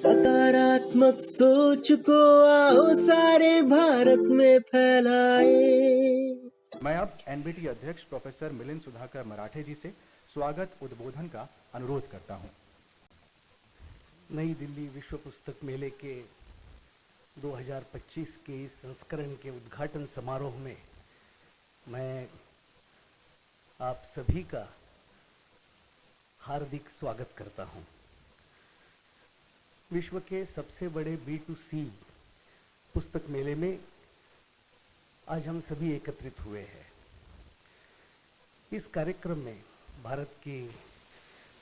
सकारात्मक सोच को आओ सारे भारत में फैलाए। मैं अब एनबीटी अध्यक्ष प्रोफेसर मिलिंद सुधाकर मराठे जी से स्वागत उद्बोधन का अनुरोध करता हूं। नई दिल्ली विश्व पुस्तक मेले के 2025 के इस संस्करण के उद्घाटन समारोह में मैं आप सभी का हार्दिक स्वागत करता हूं। विश्व के सबसे बड़े B2C पुस्तक मेले में आज हम सभी एकत्रित हुए हैं। इस कार्यक्रम में भारत की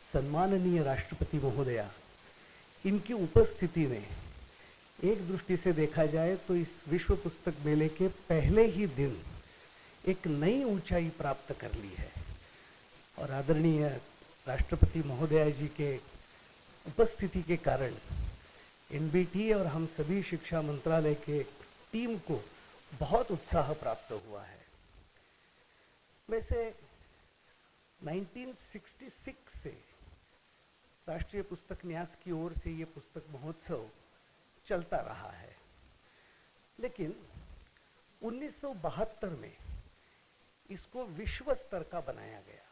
सम्माननीय राष्ट्रपति महोदया, इनकी उपस्थिति में एक दृष्टि से देखा जाए तो इस विश्व पुस्तक मेले के पहले ही दिन एक नई ऊंचाई प्राप्त कर ली है और आदरणीय राष्ट्रपति महोदया जी के उपस्थिति के कारण एनबीटी और हम सभी शिक्षा मंत्रालय के टीम को बहुत उत्साह प्राप्त हुआ है। वैसे 1966 से राष्ट्रीय पुस्तक न्यास की ओर से ये पुस्तक महोत्सव चलता रहा है, लेकिन 1972 में इसको विश्व स्तर का बनाया गया।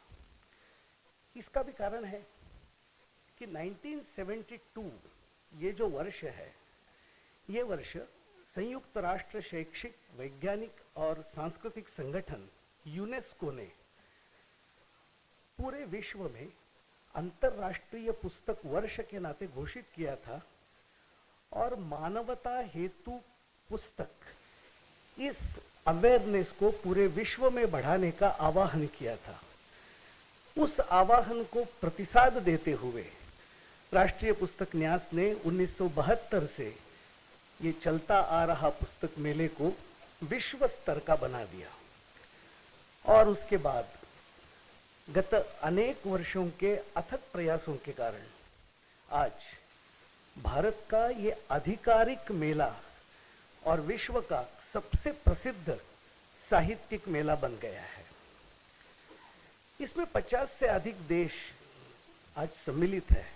इसका भी कारण है कि 1972 ये जो वर्ष है, ये वर्ष संयुक्त राष्ट्र शैक्षिक, वैज्ञानिक और सांस्कृतिक संगठन यूनेस्को ने पूरे विश्व में अंतरराष्ट्रीय पुस्तक वर्ष के नाते घोषित किया था और मानवता हेतु पुस्तक, इस अवेयरनेस को पूरे विश्व में बढ़ाने का आह्वान किया था। उस आह्वान को प्रतिसाद देते हुए राष्ट्रीय पुस्तक न्यास ने 1972 से ये चलता आ रहा पुस्तक मेले को विश्व स्तर का बना दिया और उसके बाद गत अनेक वर्षों के अथक प्रयासों के कारण आज भारत का ये आधिकारिक मेला और विश्व का सबसे प्रसिद्ध साहित्यिक मेला बन गया है। इसमें 50 से अधिक देश आज सम्मिलित है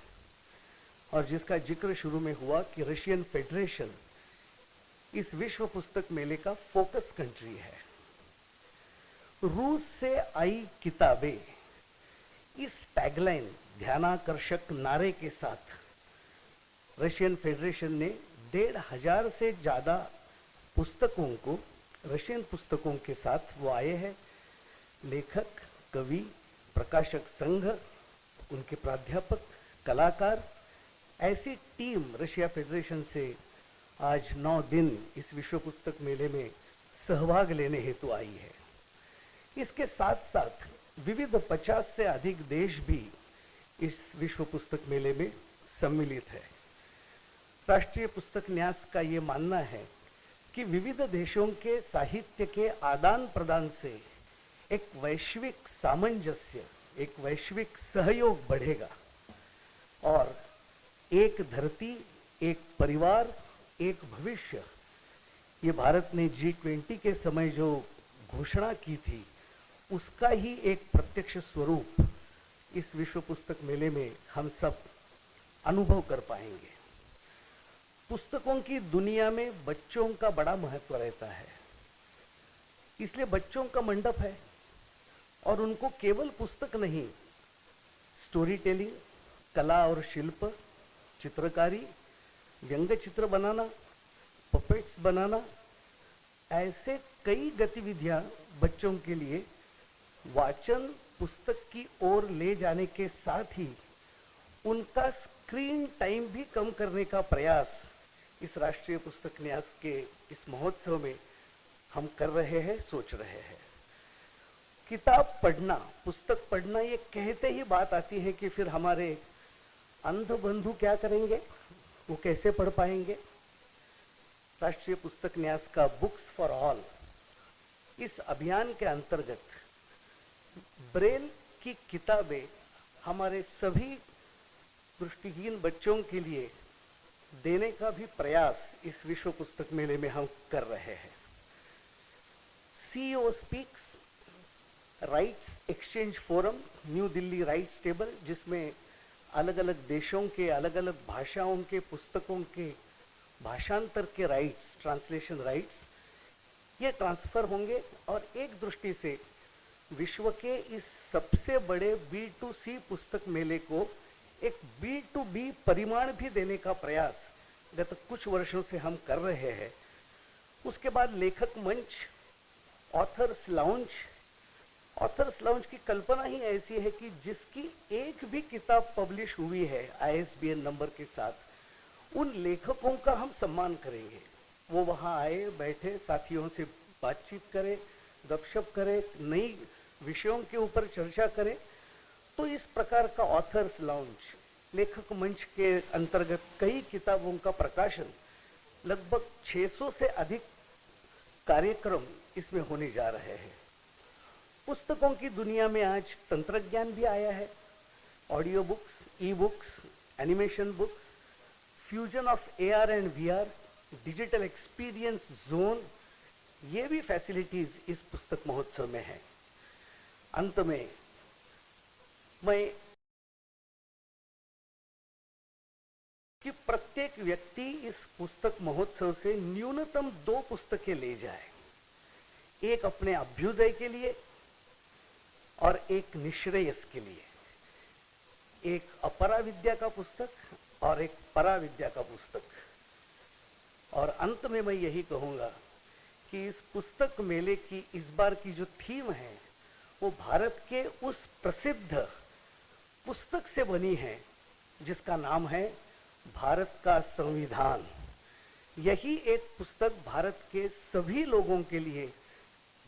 और जिसका जिक्र शुरू में हुआ कि रशियन फेडरेशन इस विश्व पुस्तक मेले का फोकस कंट्री है। रूस से आई किताबें, इस टैगलाइन, ध्यानाकर्षक नारे के साथ रशियन फेडरेशन ने 1,500 से ज़्यादा पुस्तकों को, रशियन पुस्तकों के साथ वो आए हैं। लेखक, कवि, प्रकाशक संघ, उनके प्राध्यापक, कलाकार, ऐसी टीम रशिया फेडरेशन से आज 9 दिन इस विश्व पुस्तक मेले में सहभाग लेने हेतु आई है। इसके साथ साथ विविध 50 से अधिक देश भी इस विश्व पुस्तक मेले में सम्मिलित है। राष्ट्रीय पुस्तक न्यास का ये मानना है कि विविध देशों के साहित्य के आदान प्रदान से एक वैश्विक सामंजस्य, एक वैश्विक सहयोग बढ़ेगा और एक धरती, एक परिवार, एक भविष्य, ये भारत ने G20 के समय जो घोषणा की थी, उसका ही एक प्रत्यक्ष स्वरूप इस विश्व पुस्तक मेले में हम सब अनुभव कर पाएंगे। पुस्तकों की दुनिया में बच्चों का बड़ा महत्व रहता है, इसलिए बच्चों का मंडप है और उनको केवल पुस्तक नहीं, स्टोरी टेलिंग, कला और शिल्प, चित्रकारी, व्यंग्य चित्र बनाना, पपेट्स बनाना, ऐसे कई गतिविधियां बच्चों के लिए वाचन, पुस्तक की ओर ले जाने के साथ ही उनका स्क्रीन टाइम भी कम करने का प्रयास इस राष्ट्रीय पुस्तक न्यास के इस महोत्सव में हम कर रहे हैं, सोच रहे हैं। किताब पढ़ना, पुस्तक पढ़ना, ये कहते ही बात आती है कि फिर हमारे अंध बंधु क्या करेंगे, वो कैसे पढ़ पाएंगे। राष्ट्रीय पुस्तक न्यास का बुक्स फॉर ऑल, इस अभियान के अंतर्गत ब्रेल की किताबें हमारे सभी दृष्टिहीन बच्चों के लिए देने का भी प्रयास इस विश्व पुस्तक मेले में हम कर रहे हैं। CEO speaks, rights exchange forum, new Delhi rights table, जिसमें अलग अलग देशों के अलग अलग भाषाओं के पुस्तकों के भाषांतर के राइट्स, ट्रांसलेशन राइट्स, ये ट्रांसफर होंगे और एक दृष्टि से विश्व के इस सबसे बड़े B2C पुस्तक मेले को एक B2B परिमाण भी देने का प्रयास गत कुछ वर्षों से हम कर रहे हैं। उसके बाद लेखक मंच, ऑथर्स लाउंज। ऑथर्स लाउंज की कल्पना ही ऐसी है कि जिसकी एक भी किताब पब्लिश हुई है ISBN नंबर के साथ, उन लेखकों का हम सम्मान करेंगे। वो वहाँ आए, बैठे, साथियों से बातचीत करें, गपशप करें, नई विषयों के ऊपर चर्चा करें। तो इस प्रकार का ऑथर्स लाउंज, लेखक मंच के अंतर्गत कई किताबों का प्रकाशन, लगभग 600 से अधिक कार्यक्रम इसमें होने जा रहे हैं। पुस्तकों की दुनिया में आज तंत्रज्ञान भी आया है। Audio books, e books, animation books, fusion of AR and VR, digital experience zone, ये भी फैसिलिटीज इस पुस्तक महोत्सव में है। अंत में मैं कि प्रत्येक व्यक्ति इस पुस्तक महोत्सव से न्यूनतम 2 पुस्तकें ले जाए, एक अपने अभ्युदय के लिए और एक निश्रेयस के लिए, एक अपरा विद्या का पुस्तक और एक परा विद्या का पुस्तक। और अंत में मैं यही कहूँगा कि इस पुस्तक मेले की इस बार की जो थीम है वो भारत के उस प्रसिद्ध पुस्तक से बनी है जिसका नाम है भारत का संविधान। यही एक पुस्तक भारत के सभी लोगों के लिए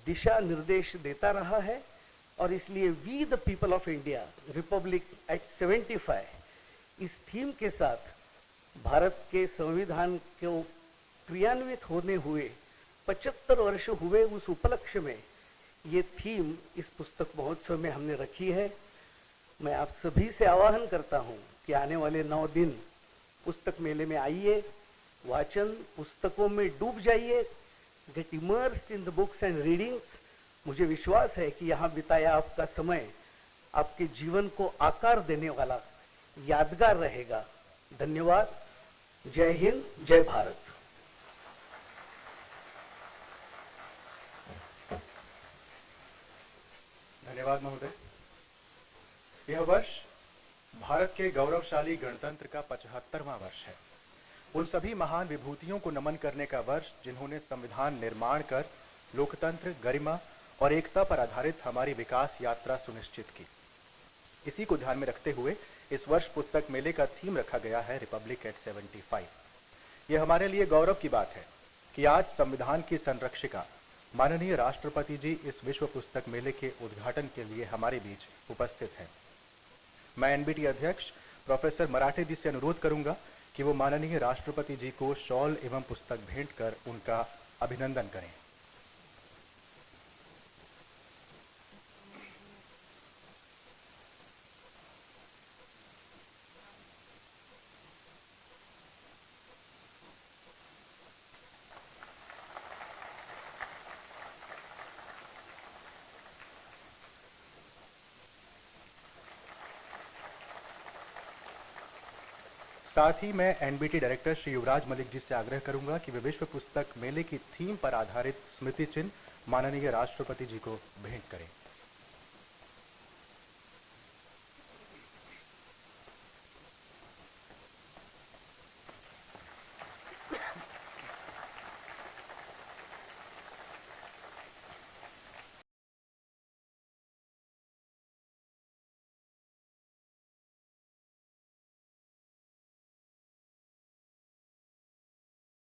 दिशा निर्देश देता रहा है और इसलिए we the people of India republic at 75 इस थीम के साथ भारत के संविधान को क्रियान्वित होने हुए 75 वर्ष हुए उस उपलक्ष्य में ये थीम इस पुस्तक महोत्सव में हमने रखी है। मैं आप सभी से आह्वान करता हूँ कि आने वाले 9 दिन पुस्तक मेले में आइए, वाचन पुस्तकों में डूब जाइए, get immersed in the books and readings. मुझे विश्वास है कि यहाँ बिताया आपका समय आपके जीवन को आकार देने वाला यादगार रहेगा। धन्यवाद। जय हिंद, जय भारत। धन्यवाद महोदय। यह वर्ष भारत के गौरवशाली गणतंत्र का 75वां वर्ष है। उन सभी महान विभूतियों को नमन करने का वर्ष जिन्होंने संविधान निर्माण कर लोकतंत्र, गरिमा और एकता पर आधारित हमारी विकास यात्रा सुनिश्चित की। इसी को ध्यान में रखते हुए इस वर्ष पुस्तक मेले का थीम रखा गया है रिपब्लिक एट 75। यह हमारे लिए गौरव की बात है कि आज संविधान की संरक्षिका माननीय राष्ट्रपति जी इस विश्व पुस्तक मेले के उद्घाटन के लिए हमारे बीच उपस्थित हैं। मैं NBT अध्यक्ष प्रोफेसर मराठे जी से अनुरोध करूंगा कि वो माननीय राष्ट्रपति जी को शॉल एवं पुस्तक भेंट कर उनका अभिनंदन करें। साथ ही मैं NBT डायरेक्टर श्री युवराज मलिक जी से आग्रह करूंगा कि वे विश्व पुस्तक मेले की थीम पर आधारित स्मृति चिन्ह माननीय राष्ट्रपति जी को भेंट करें।